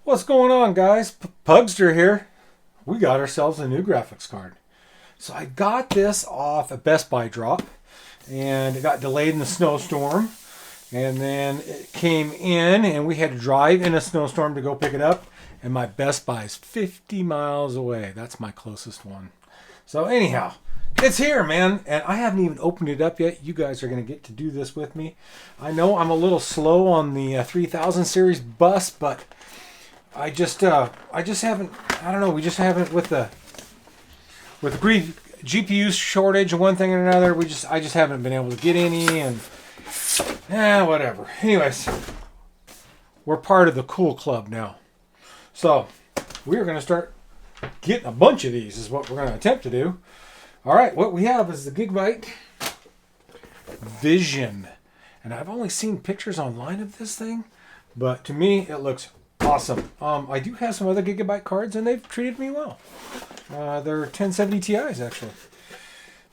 What's going on, guys? Pugster here. We got ourselves a new graphics card. So I got this off a Best Buy drop, and it got delayed in the snowstorm. And then it came in, and we had to drive in a snowstorm to go pick it up. And my Best Buy is 50 miles away. That's my closest one. So anyhow, it's here, man. And I haven't even opened it up yet. You guys are going to get to do this with me. I know I'm a little slow on the 3000 series bus, but I just haven't. I don't know. We just haven't with the GPU shortage and one thing and another. I just haven't been able to get any, and whatever. Anyways, we're part of the cool club now, so we're gonna start getting a bunch of these. Is what we're gonna attempt to do. All right, what we have is the Gigabyte Vision, and I've only seen pictures online of this thing, but to me it looks awesome. I do have some other Gigabyte cards, and they've treated me well. They're 1070 Ti's, actually.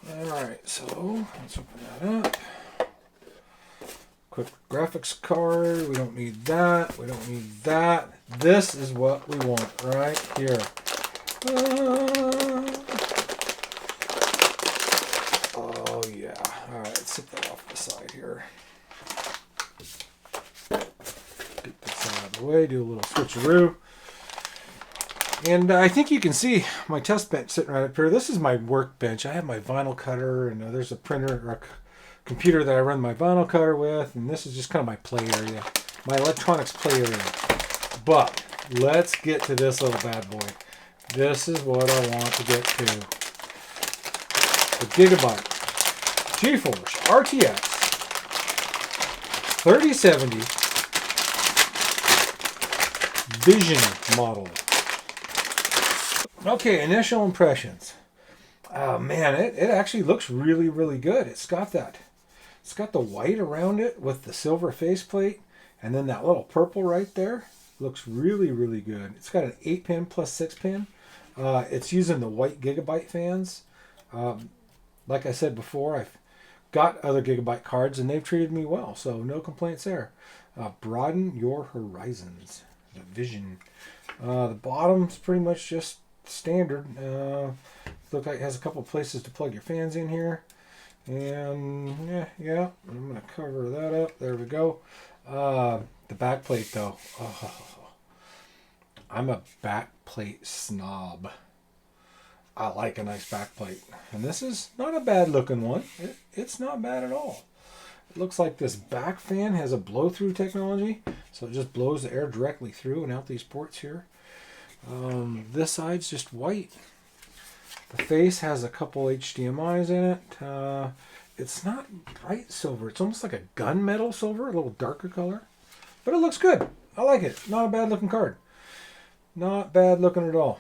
Alright, so let's open that up. Quick graphics card. We don't need that. We don't need that. This is what we want right here. Oh, yeah. Alright, let's set that off to the side here. Get this out of the way, do a little switcheroo. And I think you can see my test bench sitting right up here. This is my workbench. I have my vinyl cutter, and there's a printer or a computer that I run my vinyl cutter with, and this is just kind of my play area, my electronics play area. But let's get to this little bad boy. This is what I want to get to. The Gigabyte GeForce RTX 3070 Vision model. Okay, initial impressions. Oh man, it actually looks really, really good. It's got the white around it with the silver faceplate, and then that little purple right there. Looks really, really good. It's got an 8-pin plus 6-pin. It's using the white Gigabyte fans. Like I said before, I've got other Gigabyte cards, and they've treated me well, so no complaints there. Broaden your horizons. The Vision. The bottom's pretty much just standard. Look like it has a couple places to plug your fans in here, and yeah, I'm gonna cover that up. There we go. The back plate though, I'm a back plate snob. I like a nice back plate, and this is not a bad looking one. It's not bad at all. It looks like this back fan has a blow through technology, so it just blows the air directly through and out these ports here. This side's just white. The face has a couple HDMI's in it. It's not bright silver. It's almost like a gunmetal silver, a little darker color. But it looks good. I like it. Not a bad looking card. Not bad looking at all.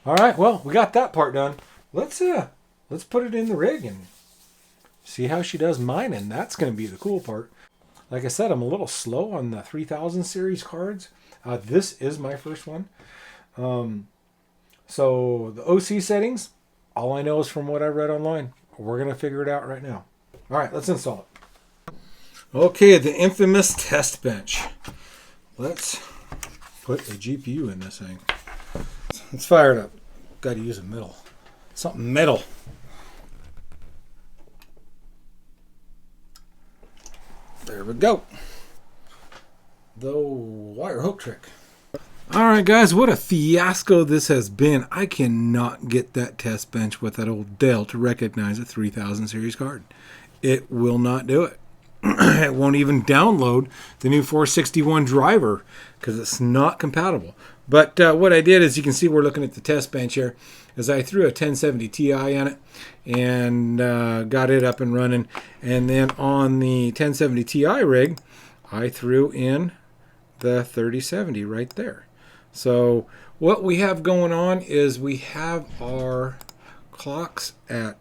Alright, well, we got that part done. Let's put it in the rig and see how she does mining. That's going to be the cool part. Like I said, I'm a little slow on the 3000 series cards. This is my first one. So the OC settings, all I know is from what I read online. We're going to figure it out right now. All right, let's install it. Okay, the infamous test bench. Let's put a GPU in this thing. Let's fire it up. Got to use a metal. Something metal. There we go. The wire hook trick. Alright guys, what a fiasco this has been. I cannot get that test bench with that old Dell to recognize a 3000 series card. It will not do it. It won't even download the new 461 driver because it's not compatible. But what I did is, you can see we're looking at the test bench here, is I threw a 1070 Ti on it and got it up and running. And then on the 1070 Ti rig, I threw in the 3070 right there. So what we have going on is we have our clocks at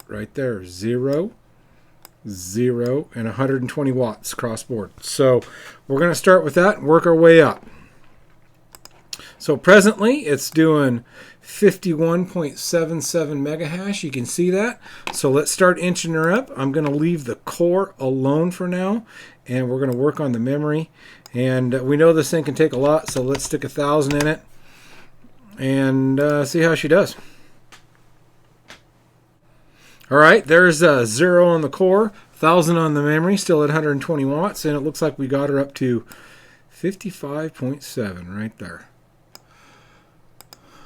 right there, 0, 0, and 120 watts cross board. So we're going to start with that and work our way up. So presently it's doing 51.77 mega hash. You can see that. So let's start inching her up. I'm going to leave the core alone for now, and we're going to work on the memory. And we know this thing can take a lot, so let's stick 1,000 in it and see how she does. All right, there's 0 on the core, 1,000 on the memory, still at 120 watts, and it looks like we got her up to 55.7 right there.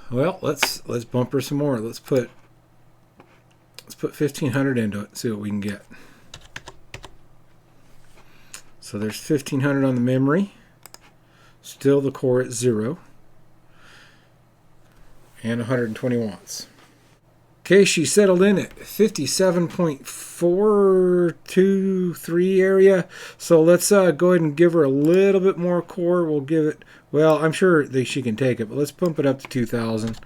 Well, let's bump her some more. Let's put 1,500 into it. See what we can get. So there's 1,500 on the memory. Still the core at 0, and 120 watts. Okay, she settled in at 57.423 area. So let's go ahead and give her a little bit more core. We'll give it, well, I'm sure that she can take it, but let's pump it up to 2,000.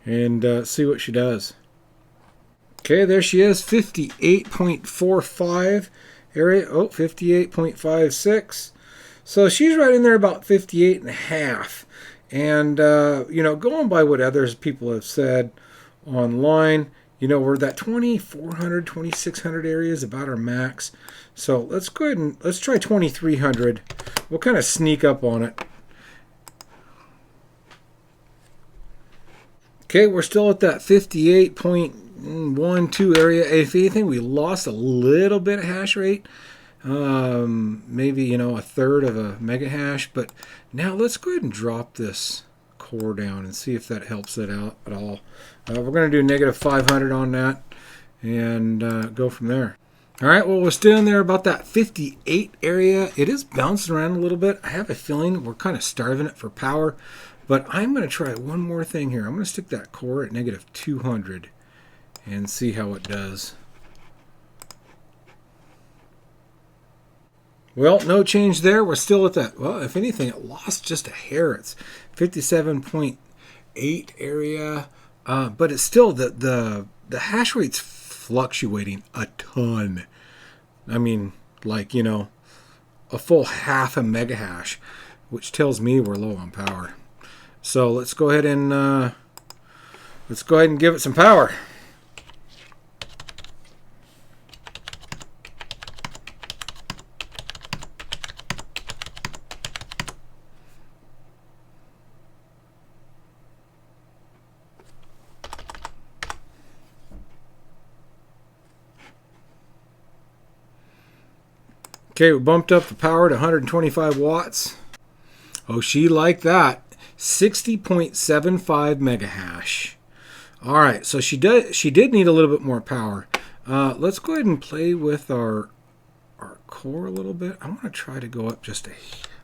And see what she does. Okay, there she is, 58.45 area. Oh, 58.56. So she's right in there about 58.5. And, you know, going by what others people have said online, you know, we're that 2,400, 2,600 area is about our max. So let's go ahead and let's try 2,300. We'll kind of sneak up on it. Okay, we're still at that 58.12 area. If anything, we lost a little bit of hash rate. Maybe, you know, 1/3 of a mega hash. But now let's go ahead and drop this core down and see if that helps it out at all. We're going to do -500 on that and go from there. All right, well, we're still in there about that 58 area. It is bouncing around a little bit. I have a feeling we're kind of starving it for power. But I'm going to try one more thing here. I'm going to stick that core at -200 and see how it does. Well, no change there. We're still at that. Well, if anything, it lost just a hair. It's 57.8 area. But it's still, the hash rate's fluctuating a ton. I mean, like, you know, a full half a mega hash, which tells me we're low on power. So let's go ahead and give it some power. Okay, we bumped up the power to 125 watts. Oh, she liked that. 60.75 mega hash. All right, so she did need a little bit more power. Let's go ahead and play with our core a little bit. I want to try to go up just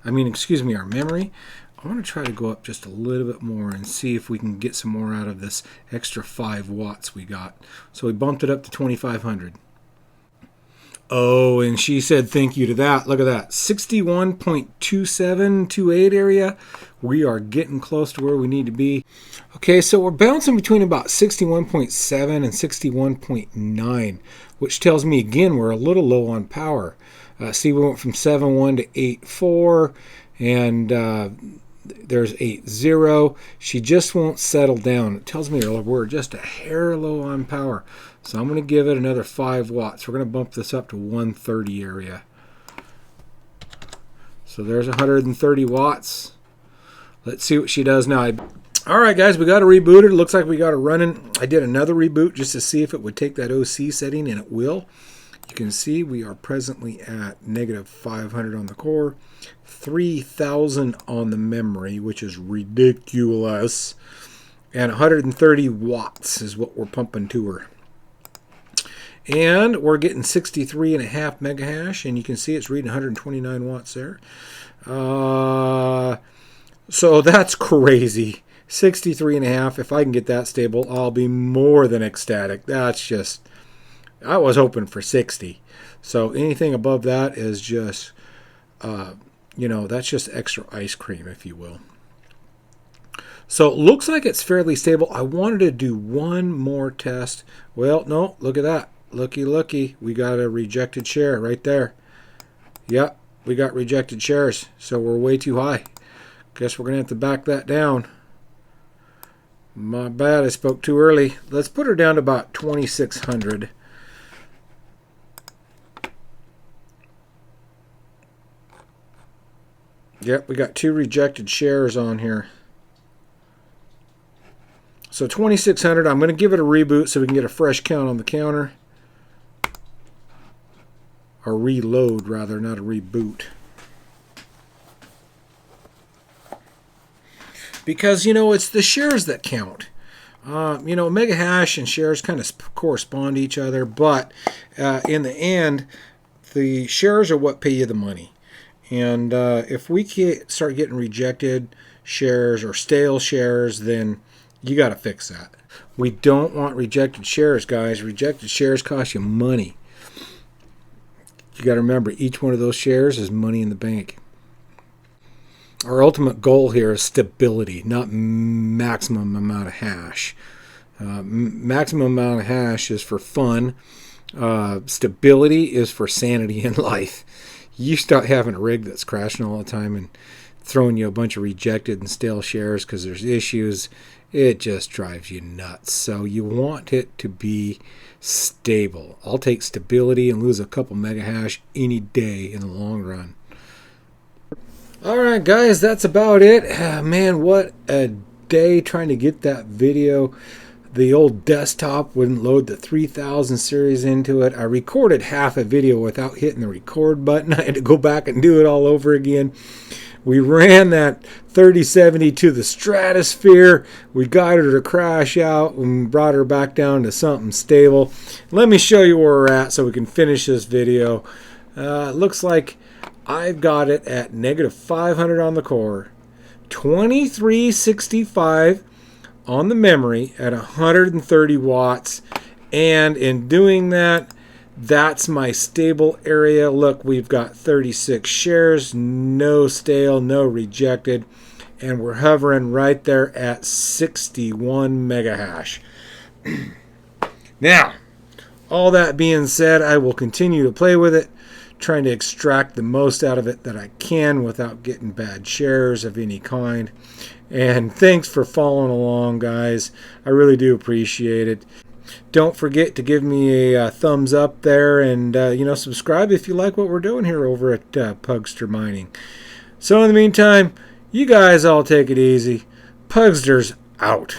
our memory. I want to try to go up just a little bit more and see if we can get some more out of this extra 5 watts we got. So we bumped it up to 2,500. Oh, and she said thank you to that. Look at that. 61.2728 area. We are getting close to where we need to be. Okay, so we're bouncing between about 61.7 and 61.9, which tells me, again, we're a little low on power. See, we went from 7.1 to 8.4, and there's 8.0. She just won't settle down. It tells me we're just a hair low on power. So I'm going to give it another 5 watts. We're going to bump this up to 130 area. So there's 130 watts. Let's see what she does now. All right, guys, we got to reboot it. It looks like we got it running. I did another reboot just to see if it would take that OC setting, and it will. You can see we are presently at -500 on the core, 3,000 on the memory, which is ridiculous, and 130 watts is what we're pumping to her. And we're getting 63.5 mega hash, and you can see it's reading 129 watts there. So that's crazy. 63.5. If I can get that stable, I'll be more than ecstatic. That's just, I was hoping for 60. So anything above that is just, you know, that's just extra ice cream, if you will. So it looks like it's fairly stable. I wanted to do one more test. Well, no, look at that. Looky, we got a rejected share right there. Yep, we got rejected shares, so we're way too high. Guess we're going to have to back that down. My bad, I spoke too early. Let's put her down to about 2,600. Yep, we got 2 rejected shares on here. So 2,600, I'm going to give it a reboot so we can get a fresh count on the counter. Or reload, rather, not a reboot. Because, you know, it's the shares that count. You know, mega hash and shares kind of correspond to each other, but in the end, the shares are what pay you the money. And if we start getting rejected shares or stale shares, then you got to fix that. We don't want rejected shares, guys. Rejected shares cost you money. You got to remember, each one of those shares is money in the bank. Our ultimate goal here is stability, not maximum amount of hash. Maximum amount of hash is for fun. Stability is for sanity in life. You start having a rig that's crashing all the time and throwing you a bunch of rejected and stale shares because there's issues. It just drives you nuts. So you want it to be stable. I'll take stability and lose a couple mega hash any day in the long run. Alright guys, that's about it. Man, what a day trying to get that video. The old desktop wouldn't load the 3000 series into it. I recorded half a video without hitting the record button. I had to go back and do it all over again. We ran that 3070 to the stratosphere. We got her to crash out and brought her back down to something stable. Let me show you where we're at so we can finish this video. It looks like I've got it at -500 on the core, 2365 on the memory at 130 watts, and in doing that, that's my stable area. Look, we've got 36 shares, no stale, no rejected, and we're hovering right there at 61 mega hash. Now, all that being said, I will continue to play with it, trying to extract the most out of it that I can without getting bad shares of any kind. And thanks for following along, guys. I really do appreciate it. Don't forget to give me a thumbs up there, and you know, subscribe if you like what we're doing here over at Pugster Mining. So in the meantime, you guys all take it easy. Pugster's out.